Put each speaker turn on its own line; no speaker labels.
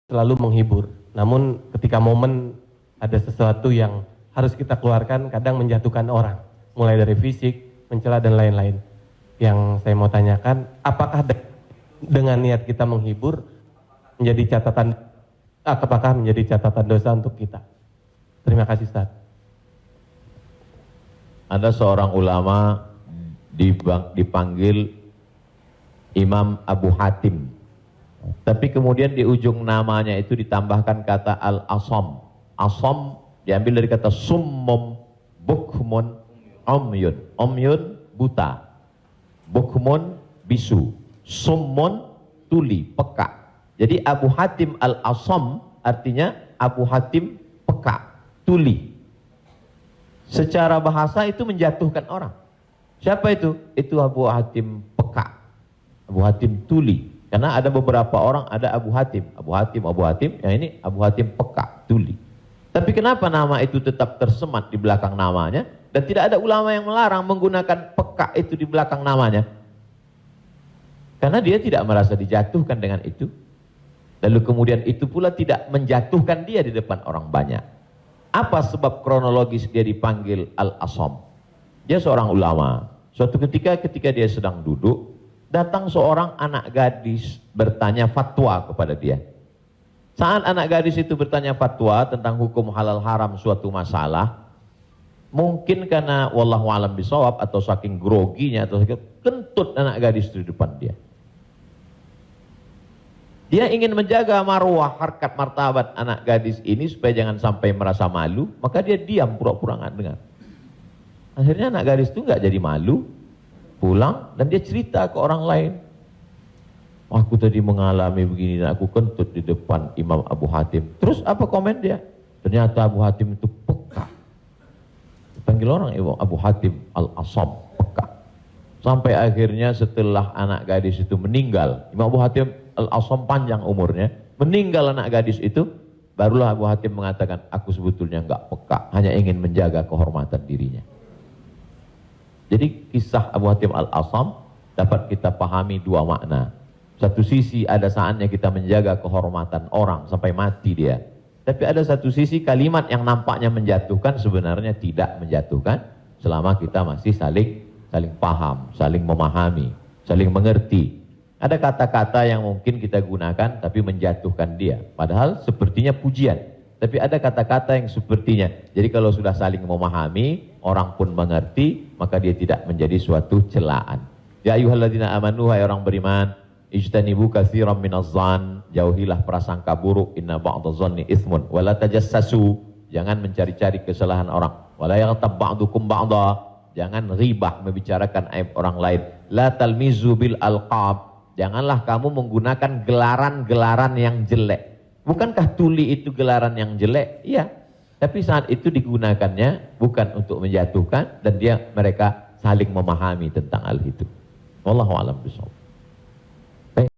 selalu menghibur. Namun ketika momen ada sesuatu yang harus kita keluarkan, kadang menjatuhkan orang, mulai dari fisik, mencela dan lain-lain. Yang saya mau tanyakan, apakah dengan niat kita menghibur menjadi catatan, apakah menjadi catatan dosa untuk kita? Terima kasih, Ustaz.
Ada seorang ulama dipanggil Imam Abu Hatim, tapi kemudian di ujung namanya itu ditambahkan kata Al-Asam. Asam diambil dari kata summum, bukmun, umyun. Umyun buta, bukmun bisu, summun tuli, peka. Jadi Abu Hatim Al-Asam artinya Abu Hatim peka, tuli. Secara bahasa itu menjatuhkan orang. Siapa itu? Itu Abu Hatim peka, Abu Hatim tuli. Karena ada beberapa orang, ada Abu Hatim, Abu Hatim, yang ini Abu Hatim peka, tuli. Tapi kenapa nama itu tetap tersemat di belakang namanya, dan tidak ada ulama yang melarang menggunakan peka itu di belakang namanya? Karena dia tidak merasa dijatuhkan dengan itu. Lalu kemudian itu pula tidak menjatuhkan dia di depan orang banyak. Apa sebab kronologis dia dipanggil Al-Asam? Dia seorang ulama. Suatu ketika dia sedang duduk, datang seorang anak gadis bertanya fatwa kepada dia. Saat anak gadis itu bertanya fatwa tentang hukum halal haram suatu masalah, mungkin karena wallahu alam bisawab atau saking groginya atau saking kentut anak gadis itu di depan dia. Dia ingin menjaga marwah, harkat, martabat anak gadis ini supaya jangan sampai merasa malu, maka dia diam pura-pura nggak dengar. Akhirnya anak gadis itu nggak jadi malu, pulang dan dia cerita ke orang lain. Aku tadi mengalami begini dan aku kentut di depan Imam Abu Hatim. Terus apa komen dia? Ternyata Abu Hatim itu peka. Dipanggil orang Abu Hatim Al-Asam, peka. Sampai akhirnya setelah anak gadis itu meninggal, Imam Abu Hatim Al-Asam panjang umurnya, meninggal anak gadis itu, barulah Abu Hatim mengatakan, aku sebetulnya enggak peka, hanya ingin menjaga kehormatan dirinya. Jadi kisah Abu Hatim Al-Asam dapat kita pahami dua makna. Satu sisi ada saatnya kita menjaga kehormatan orang sampai mati dia. Tapi ada satu sisi kalimat yang nampaknya menjatuhkan sebenarnya tidak menjatuhkan selama kita masih saling paham, saling memahami, saling mengerti. Ada kata-kata yang mungkin kita gunakan tapi menjatuhkan dia. Padahal sepertinya pujian. Tapi ada kata-kata yang sepertinya. Jadi kalau sudah saling memahami, orang pun mengerti, maka dia tidak menjadi suatu celaan. Ya ayyuhalladzina amanu, hai orang beriman, ijtanibu katsiran minadh-dhann, jauhilah prasangka buruk, inna ba'dadh-dhanni itsmun, wala tajassasu, jangan mencari-cari kesalahan orang, wala yaghtab ba'dukum ba'dha, jangan ribah membicarakan aib orang lain, la talmizu bil alqab, janganlah kamu menggunakan gelaran-gelaran yang jelek. Bukankah tuli itu gelaran yang jelek? Iya. Tapi saat itu digunakannya bukan untuk menjatuhkan dan mereka saling memahami tentang hal itu. Wallahu a'lam bishawab.